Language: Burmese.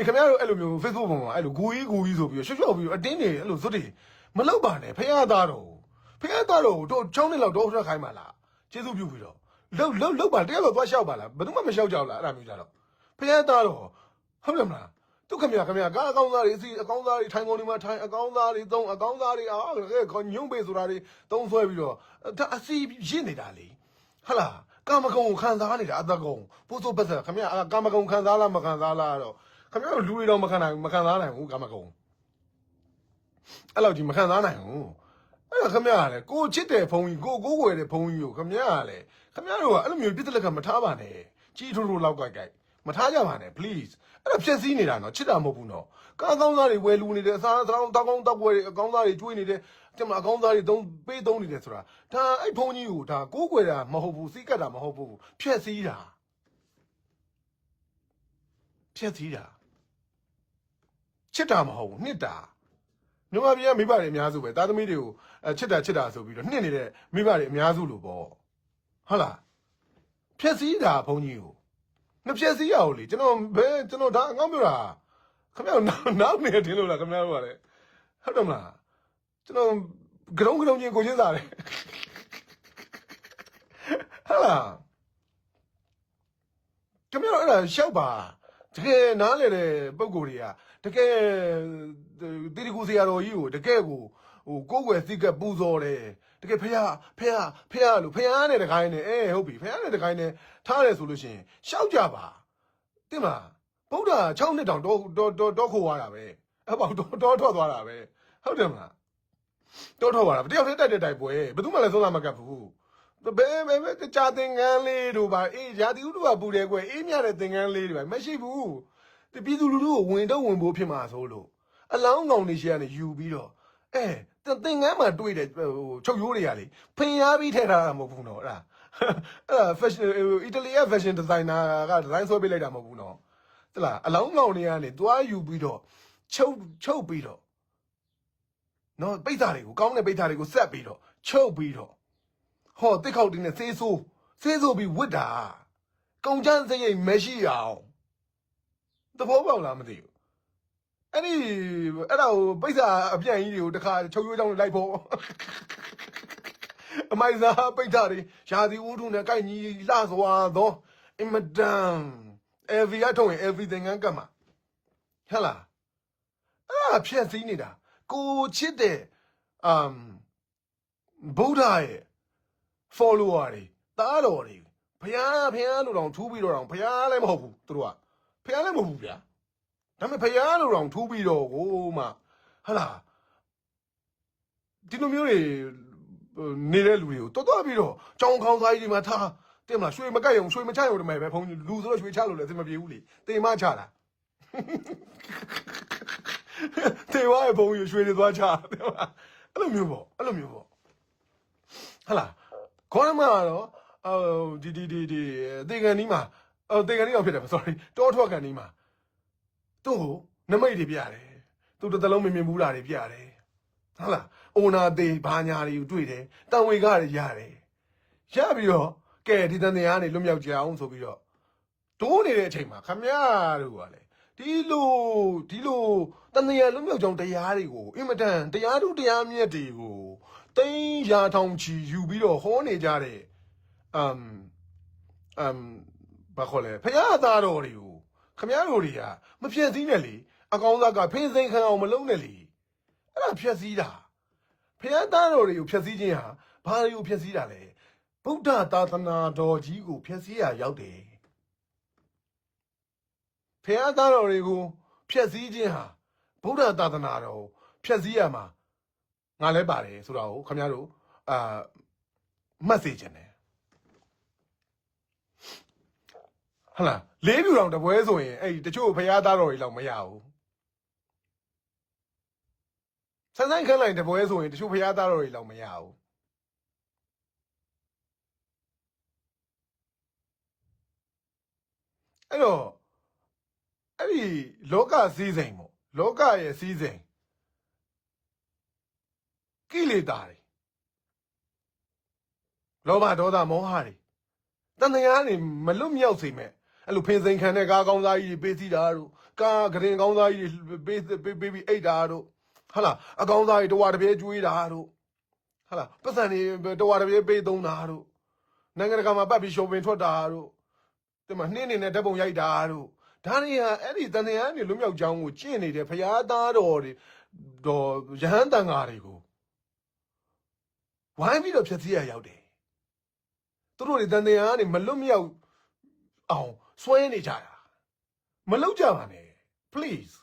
ခမရတို့အဲ့လိုမျိုး Facebook ပေါ်မှာအဲ့လိုဂူကြီးဆိုပြီးရှော့ပြီးအတင်းနေအဲ့လိုဇွတ်တွေမလောက်ပါနဲ့ဖះသားတော့တို့6နှစ်လောက်တော့ထွက်ခိုင်းပါလားကျေးဇူးပြုပြီးတော့လောက်ပါတကယ်တော့သွားလျှောက်ပါလားဘယ်သူမှမလျှောက်ကြဘူးလားအဲ့ဒါမျိုးကြတော့ဖះသားတော့ဟုတ်တယ်မလားသူခမရကားအကောင်းသားတွေစီအကောင်းသားတွေထိုင်ကုန်တွေမှာထိုင်အကောင်းသားတွေသုံးအကောင်းသားတွေညုံပေးဆိုတာတွေသုံးဆွဲပြီးတော့ဒါအစီရစ်နေတာလေဟလာကာမဂုဏ်ကိုခံစားနေတာအတကုံပို့စိုးပတ်သက်ခမရကာမဂုဏ်ခံစားလားမခံစားလားတော့ခမရလူတွေတော့မခံစားနိုင်ဘူးကာမဂုဏ်အဲ့လောက်ကြီးမခံစားနိုင်ဘူးအဲ့တော့ခမရကလည်းကိုချစ်တဲ့ဘုံကြီးကိုွယ်တဲ့ဘုံကြီးကိုခမရကလည်းခမရတို့ကအဲ့လိုမျိုးပြစ်တလက်ကမထားပါနဲ့ကြီးထိုးလောက်ကြိုက်မထားကြပါနဲ့ please အဲ့ဒါဖြည့်ဆည်းနေတာနော်ချစ်တာမဟုတ်ဘူးနော်ကားကောင်းသားတွေဝယ်လူနေတယ်အစားတောက်ကောင်းတောက်ပွဲတွေအကောင်းသားတွေကျွေးနေတယ်ဒီမှာအကောင်းသားတွေသုံးနေတယ်ဆိုတာဒါအဲ့ဘုံကြီးကိုဒါကိုးကွယ်တာမဟုတ်ဘူးစီးကတ်တာမဟုတ်ဘူးဖြည့်ဆည်းတာချစ်တာမဟုတ်ဘူးနှစ်တာမြန်မာပြည်ကမိဘတွေအများစုပဲသားသမီးတွေကိုချစ်တာဆိုပြီးတော့နှစ်နေတဲ့မိဘတွေအများစုလို့ပေါ့ဟုတ်လားဖြည့်ဆည်းတာဘုံကြီးကိုမဖြည့်ဆည်းရဘူးလေကျွန်တော်ဒါအငေါ့ပြောတာခင်ဗျားနောက်နေတင်လို့လားခင်ဗျားတို့ကလည်းဟုတ်တယ်မလားကျွန်တော်ဂရုံချင်းကိုချင်းစားတယ်ဟာလားခင်ဗျားတို့အဲ့ဒါရှောက်ပါတကယ်နားလေတဲ့ပုံကိုယ်တွေကတကယ်တီရီကူဆရာတော်ကြီးကိုတကယ်ကိုကိုယ်ွယ်စိကပူဇော်တယ်တကယ်ဖះလို့ဖះနဲ့တခိုင်းနဲ့ဟုတ်ပြီဖះနဲ့တခိုင်းနဲ့ထားတယ်ဆိုလို့ရှိရင်ရှောက်ကြပါတင်မလားဗုဒ္ဓ6နှစ်တောင်တော့ခိုးသွားတာပဲအဲ့ပေါ့တော့ထွက်သွားတာပဲဟုတ်တယ်မလားတော့ထွက်သွားတာတယောက်တည်းတိုက်တဲ့တိုက်ပွဲဘယ်သူမှလည်းသုံးလာမကပ်ဘူးဘယ်ကြာသင်္ကန်းလေးတို့ပါရာသီဥတုကပူတယ်ကွယ်အေးမြတဲ့သင်္ကန်းလေးတွေပါမရှိဘူးဒီပြည်သူလူထုကိုဝင်ဖို့ဖြစ်မှာဆိုလို့အလောင်းကောင်တွေရှိကနေယူပြီးတော့သင်္ကန်းမှာတွေ့တဲ့ချုပ်ရိုးတွေကလေဖင်ရပြီးထည့်ထားတာမဟုတ်ဘူးနော်အဲ့ဒါ fashion အီတလီက fashion designer က design ဆွဲပေးလိုက်တာမဟုတ်ဘူးနော်တလားအလောင်းကောင်တွေကနေသွားယူပြီးတော့ချုပ်ပြီးတော့နော်ပိတ်သားတွေကိုကောင်းတဲ့ပိတ်သားတွေကိုဆက်ပြီးတော့ချုပ်ပြီးတော့ဟောတစ်ခေါက်တင်းနဲ့ဆေးဆိုးပြီးဝစ်တာကုန်ချမ်းစရိတ်မရှိအောင်သဘောပေါက်လားမသိဘူးအဲ့ဒါကိုပိတ်စာအပြန့်ကြီးတွေကိုတခါချုပ်ရိုးချောင်းလိုက်ဖို့အမိုက်စားပိတ်သားတွေရာသီဥတုနဲ့ကိုက်ညီလှစွာသောအင်မတန် every အထုံးရင် everything ကမှာဟဲ့လားအဲ့ဒါဖြည့်စည်းနေတာကိုချစ်တဲ့ဗုဒ္ဓရဲ့ follower တွေသားတော်တွေဘုရားလို့တောင်ထူးပြီးတော့တောင်ဘုရားလည်းမဟုတ်ဘူးသူတို့ကဘုရားလည်းမဟုတ်ဘူးဗျာဒါပေမဲ့ဘုရားလို့တောင်ထူးပြီးတော့ကိုမှဟလာဒီလိုမျိုးတွေနေတဲ့လူတွေကိုတော်ပြီးတော့ကြောင်ခေါင်းသားကြီးတွေမှာထားတင်မလားရွှေမကြိုက်အောင်ရွှေမချရုံတမယ်ပဲဘုန်းကြီးလူဆိုတော့ရွှေချလို့လည်းအဆင်မပြေဘူးလေတင်မချတာတေဝါရဲ့ဘုံရွှေတွေသွားချတယ်မလားအဲ့လိုမျိုးပေါ့ဟလာခေါင်းမကတော့ဒီတေကန်နီးမှာတေကန်နီးအောင်ဖြစ်တယ် sorry တောထွက်ကန်နီးမှာသူ့ကိုနမိတ်တွေပြရတယ်သူတစ်သလုံးမမြင်ဘူးတာတွေပြရတယ်ဟုတ်လားအိုနာသေးဘာညာတွေကိုတွေ့တယ်တန်ဝေကတွေရတယ်ရပြီးတော့ကဲဒီတန်တရားကနေလွတ်မြောက်ကြအောင်ဆိုပြီးတော့တိုးနေတဲ့အချိန်မှာခမရတို့ကလည်းဒီလိုတန်တရားလွတ်မြောက်ကြောင်းတရားတွေကိုအင်မတန်တရားတို့တရားမြတ်တွေကိုသိန်းရာထောင်ချီယူပြီးတော့ဟောနေကြတဲ့ဘာခေါ်လဲဖရာသားတော်တွေကိုခမရတို့တွေကမဖြည့်စည်းနဲ့လေအကောင်းစားကဖင်းစိန်ခံအောင်မလုပ်နဲ့လေအဲ့ဒါဖြည့်စည်းတာဖရာသားတော်တွေကိုဖြည့်စည်းခြင်းဟာဘာတွေကိုဖြည့်စည်းတာလဲဗုဒ္ဓသာသနာတော်ကြီးကိုဖြည့်စည်းရရောက်တယ်ဖရာသားတော်တွေကိုဖြည့်စည်းခြင်းဟာဗုဒ္ဓသာသနာတော်ဖြည့်စည်းရမှာငါလဲပါတယ်ဆိုတာကိုခင်ဗျားတို့မှတ်စေချင်တယ်ဟလာလေးပြူတော်တပွဲဆိုရင်အဲ့တချို့ဖရာသားတော်တွေလောက်မရဘူးဆန်းခန်းလိုက်တပွဲဆိုရင်တချို့ဖရာသားတော်တွေလောက်မရဘူးအဲ့တော့အဲ့ဒီလောကစည်းစိမ်ပေါ့လောကရဲ့စည်းစိမ်ကိလေသာတွေလောဘဒေါသမောဟတွေတဏှာနေမလွတ်မြောက်စေမဲ့အဲ့လိုဖင်စိန်ခံတဲ့ကားကောင်းသားကြီးတွေပေးစီတာတို့ ကာဂရင်ကောင်းသားကြီးပေးပြီးအိတ်တာတို့ဟာလားအကောင်းသားကြီးတဝါတပြဲကျွေးတာတို့ဟာလားပတ်စံတွေတဝါတပြဲပေးသုံးတာတို့နိုင်ငံတကာမှာပတ်ပြီးရှော့ပင်ထွက်တာတို့ဒီမှာနှင်းနေနဲ့ဓာတ်ပုံရိုက်တာတို့ဒါတွေကအဲ့ဒီတန်တရားတွေလွတ်မြောက်ကြောင်းကိုကျင့်နေတဲ့ဖရာသားတော်တွေတော်ရဟန်းတန်ဃာတွေကိုဝိုင်းပြီးတော့ဖြည့်ဆည်းရရောက်တယ်သူတို့တွေတန်တရားကနေမလွတ်မြောက်အောင်စွဲနေကြတာမလုပ်ကြပါနဲ့ please